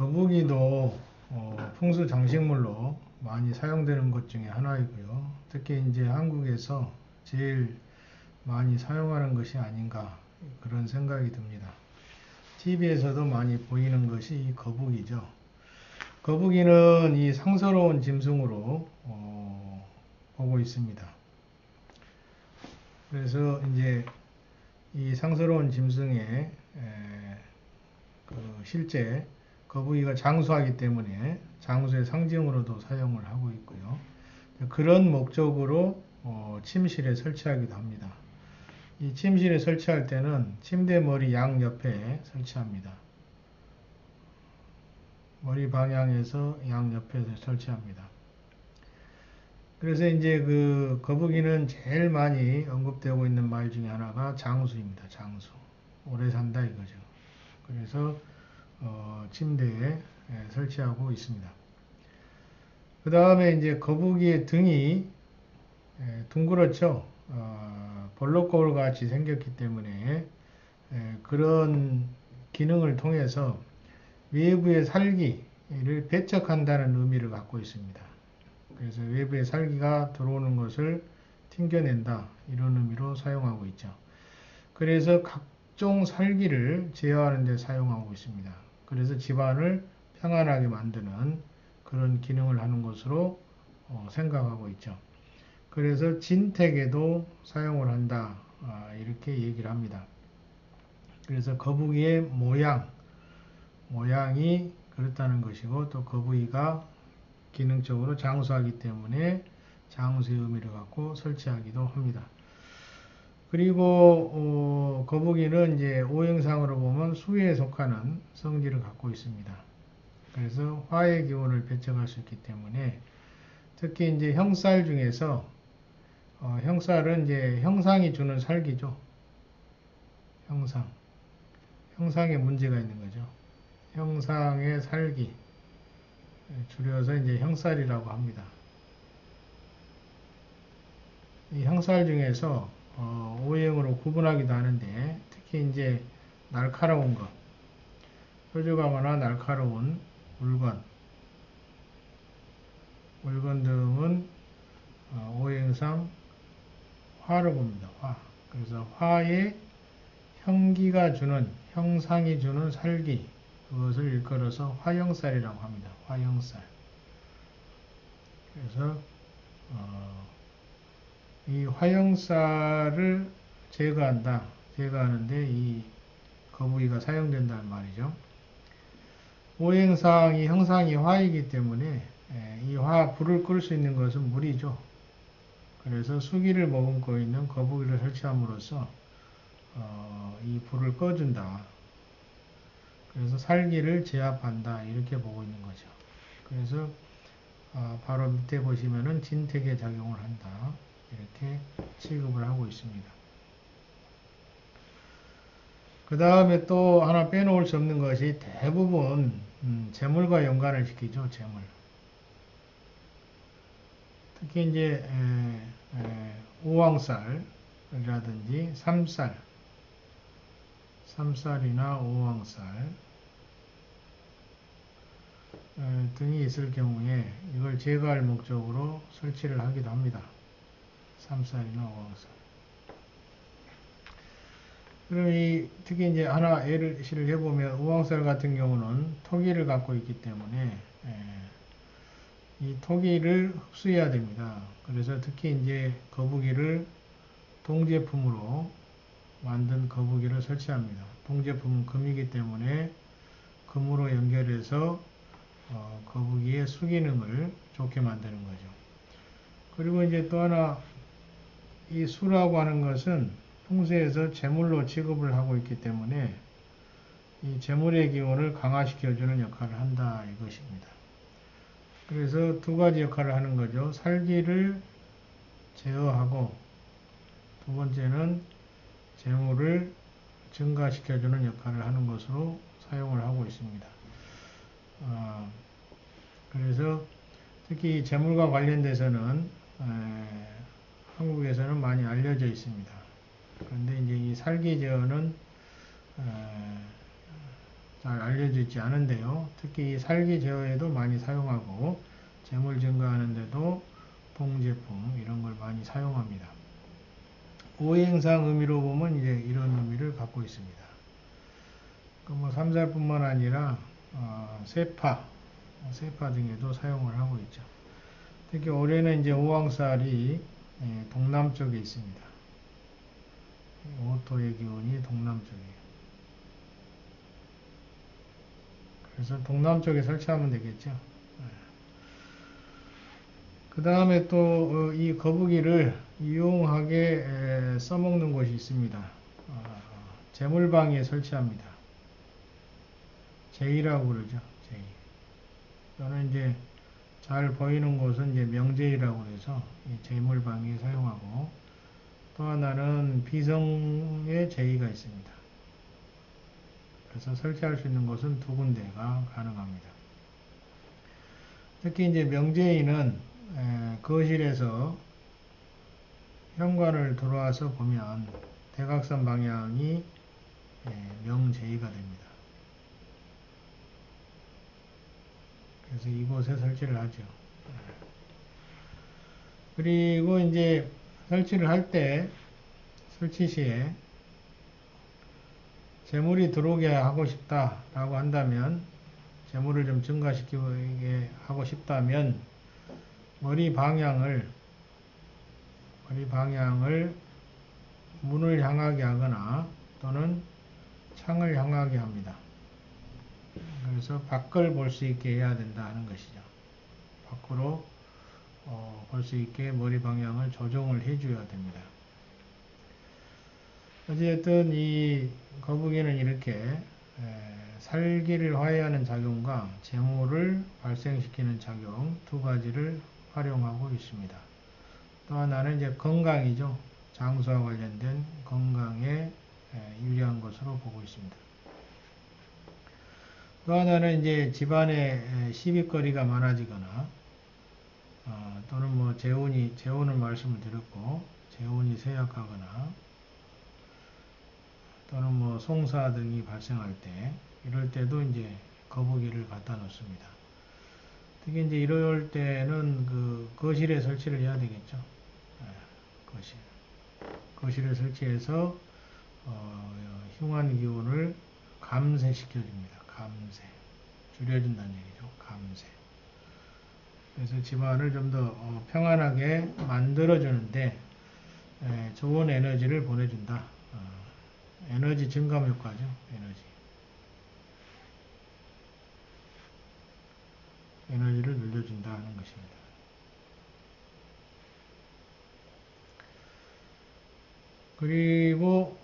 거북이도 풍수 장식물로 많이 사용되는 것 중에 하나이고요. 특히 이제 한국에서 제일 많이 사용하는 것이 아닌가 그런 생각이 듭니다. TV에서도 많이 보이는 것이 이 거북이죠. 거북이는 이 상서로운 짐승으로 보고 있습니다. 그래서 이제 이 상서로운 짐승의 실제 거북이가 장수하기 때문에 장수의 상징으로도 사용을 하고 있고요. 그런 목적으로 침실에 설치하기도 합니다. 이 침실에 설치할 때는 침대 머리 양옆에 설치합니다. 머리 방향에서 양옆에 설치합니다. 그래서 이제 그 거북이는 제일 많이 언급되고 있는 말 중에 하나가 장수입니다. 장수. 오래 산다 이거죠. 그래서 침대에 설치하고 있습니다. 그 다음에 이제 거북이의 등이 둥그렇죠. 볼록거울 같이 생겼기 때문에 그런 기능을 통해서 외부의 살기를 배척한다는 의미를 갖고 있습니다. 그래서 외부의 살기가 들어오는 것을 튕겨낸다 이런 의미로 사용하고 있죠. 그래서 각종 살기를 제어하는 데 사용하고 있습니다. 그래서 집안을 평안하게 만드는 그런 기능을 하는 것으로 생각하고 있죠. 그래서 진택에도 사용을 한다 이렇게 얘기를 합니다. 그래서 거북이의 모양이 그렇다는 것이고 또 거북이가 기능적으로 장수하기 때문에 장수의 의미를 갖고 설치하기도 합니다. 그리고 거북이는 이제 오행상으로 보면 수에 속하는 성질을 갖고 있습니다. 그래서 화의 기운을 배척할 수 있기 때문에 특히 이제 형살 중에서 형살은 이제 형상이 주는 살기죠. 형상에 문제가 있는 거죠. 형상의 살기 줄여서 이제 형살이라고 합니다. 이 형살 중에서 오행으로 구분하기도 하는데 특히 이제 날카로운 것, 뾰족하거나 날카로운 물건 등은 오행상 화를 봅니다. 화. 그래서 화의 형상이 주는 살기, 그것을 일컬어서 화형살이라고 합니다. 화형살. 그래서 이 화형살을 제거하는데 이 거북이가 사용된다는 말이죠. 오행상 이 형상이 화이기 때문에 이 불을 끌 수 있는 것은 물이죠. 그래서 수기를 머금고 있는 거북이를 설치함으로써 이 불을 꺼준다. 그래서 살기를 제압한다 이렇게 보고 있는 거죠. 그래서 바로 밑에 보시면은 진택에 작용을 한다 이렇게 취급을 하고 있습니다. 그 다음에 또 하나 빼놓을 수 없는 것이 대부분 재물과 연관을 시키죠. 재물. 특히 이제 오왕살이라든지 삼살이나 오왕살 등이 있을 경우에 이걸 제거할 목적으로 설치를 하기도 합니다. 삼살이나 오왕살. 그럼 특히 이제 하나 예를 해보면 우왕살 같은 경우는 토기를 갖고 있기 때문에 이 토기를 흡수해야 됩니다. 그래서 특히 이제 거북이를 동제품으로 만든 거북이를 설치합니다. 동제품은 금이기 때문에 금으로 연결해서 거북이의 수기능을 좋게 만드는 거죠. 그리고 이제 또 하나 이 수라고 하는 것은 풍수에서 재물로 취급을 하고 있기 때문에 이 재물의 기운을 강화시켜주는 역할을 한다 이것입니다. 그래서 두 가지 역할을 하는 거죠. 살기를 제어하고 두 번째는 재물을 증가시켜주는 역할을 하는 것으로 사용을 하고 있습니다. 그래서 특히 재물과 관련돼서는 한국에서는 많이 알려져 있습니다. 그런데 이제 이 살기 제어는 잘 알려져 있지 않은데요. 특히 이 살기 제어에도 많이 사용하고 재물 증가하는 데도 봉제품 이런 걸 많이 사용합니다. 오행상 의미로 보면 이제 이런 의미를 갖고 있습니다. 뭐 삼살뿐만 아니라 세파 등에도 사용을 하고 있죠. 특히 올해는 이제 오왕살이 동남쪽에 있습니다. 오토의 기운이 동남쪽이에요. 그래서 동남쪽에 설치하면 되겠죠. 그 다음에 또 이 거북이를 유용하게 써먹는 곳이 있습니다. 재물방에 설치합니다. 제의라고 그러죠. 제의. 또는 이제 잘 보이는 곳은 이제 명제의라고 해서 재물방에 사용하고, 또 하나는 비성의 제의가 있습니다. 그래서 설치할 수 있는 곳은 두 군데가 가능합니다. 특히 이제 명제의는 거실에서 현관을 들어와서 보면 대각선 방향이 명제의가 됩니다. 그래서 이곳에 설치를 하죠. 그리고 이제 설치를 할 때, 설치 시에 재물이 들어오게 하고 싶다라고 한다면, 재물을 좀 증가시키게 하고 싶다면, 머리 방향을 문을 향하게 하거나 또는 창을 향하게 합니다. 그래서 밖을 볼 수 있게 해야 된다 하는 것이죠. 밖으로 볼 수 있게 머리 방향을 조정을 해줘야 됩니다. 어쨌든 이 거북이는 이렇게 살기를 화해하는 작용과 재물을 발생시키는 작용 두 가지를 활용하고 있습니다. 또 하나는 이제 건강이죠. 장수와 관련된 건강에 유리한 것으로 보고 있습니다. 또 하나는 이제 집안에 시비거리가 많아지거나 또는 뭐 재혼을 말씀을 드렸고 재혼이 쇠약하거나 또는 뭐 송사 등이 발생할 때 이럴 때도 이제 거북이를 갖다 놓습니다. 특히 이제 이럴 때는 그 거실에 설치를 해야 되겠죠. 거실에 설치해서 흉한 기운을 감쇄시켜줍니다. 감쇄. 줄여준다는 얘기죠. 감쇄. 그래서 집안을 좀 더 평안하게 만들어주는데 좋은 에너지를 보내준다. 에너지 증감 효과죠. 에너지를 늘려준다 하는 것입니다. 그리고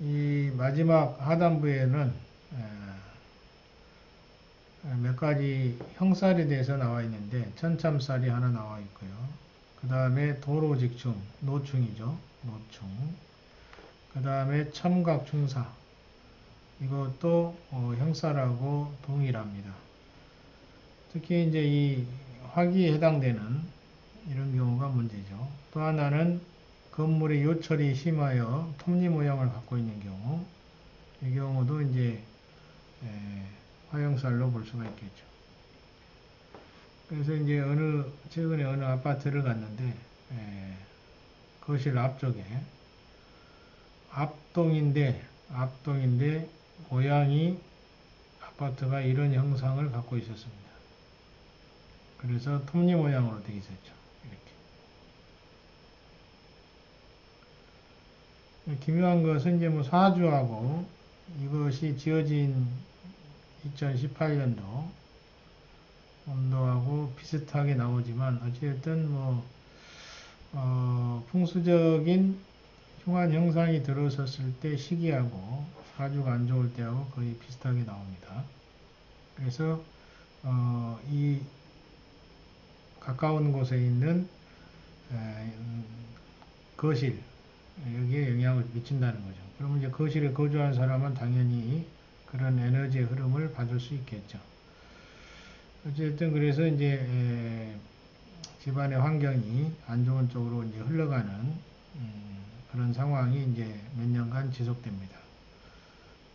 이 마지막 하단부에는 몇 가지 형살에 대해서 나와 있는데 천참살이 하나 나와 있고요. 그 다음에 도로직충, 노충이죠. 노충. 그 다음에 첨각충사. 이것도 형살하고 동일합니다. 특히 이제 이 화기에 해당되는 이런 경우가 문제죠. 또 하나는 건물의 요철이 심하여 톱니 모양을 갖고 있는 경우, 이 경우도 이제 화형살로 볼 수가 있겠죠. 그래서 이제 최근에 어느 아파트를 갔는데 거실 앞쪽에 앞동인데 모양이 아파트가 이런 형상을 갖고 있었습니다. 그래서 톱니 모양으로 되어 있었죠. 이렇게. 기묘한 것은 이제 뭐 사주하고 이것이 지어진 2018년도 온도하고 비슷하게 나오지만 어쨌든 뭐 풍수적인 흉한 형상이 들어섰을 때 시기하고 사주가 안 좋을 때하고 거의 비슷하게 나옵니다. 그래서 이 가까운 곳에 있는 거실 여기에 영향을 미친다는 거죠. 그러면 이제 거실에 거주하는 사람은 당연히 그런 에너지의 흐름을 받을 수 있겠죠. 어쨌든 그래서 이제 집안의 환경이 안 좋은 쪽으로 이제 흘러가는 그런 상황이 이제 몇 년간 지속됩니다.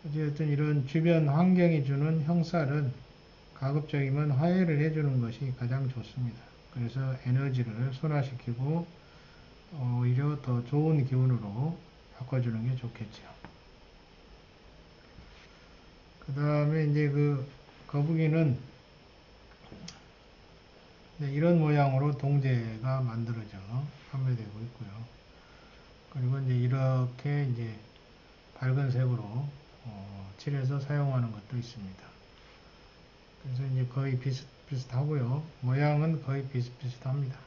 어쨌든 이런 주변 환경이 주는 형살은 가급적이면 화해를 해주는 것이 가장 좋습니다. 그래서 에너지를 순화시키고 오히려 더 좋은 기운으로 바꿔주는 게 좋겠죠. 그 다음에 이제 그 거북이는 이런 모양으로 동제가 만들어져 판매되고 있고요. 그리고 이제 이렇게 이제 밝은 색으로 칠해서 사용하는 것도 있습니다. 그래서 이제 거의 비슷비슷하고요. 모양은 거의 비슷비슷합니다.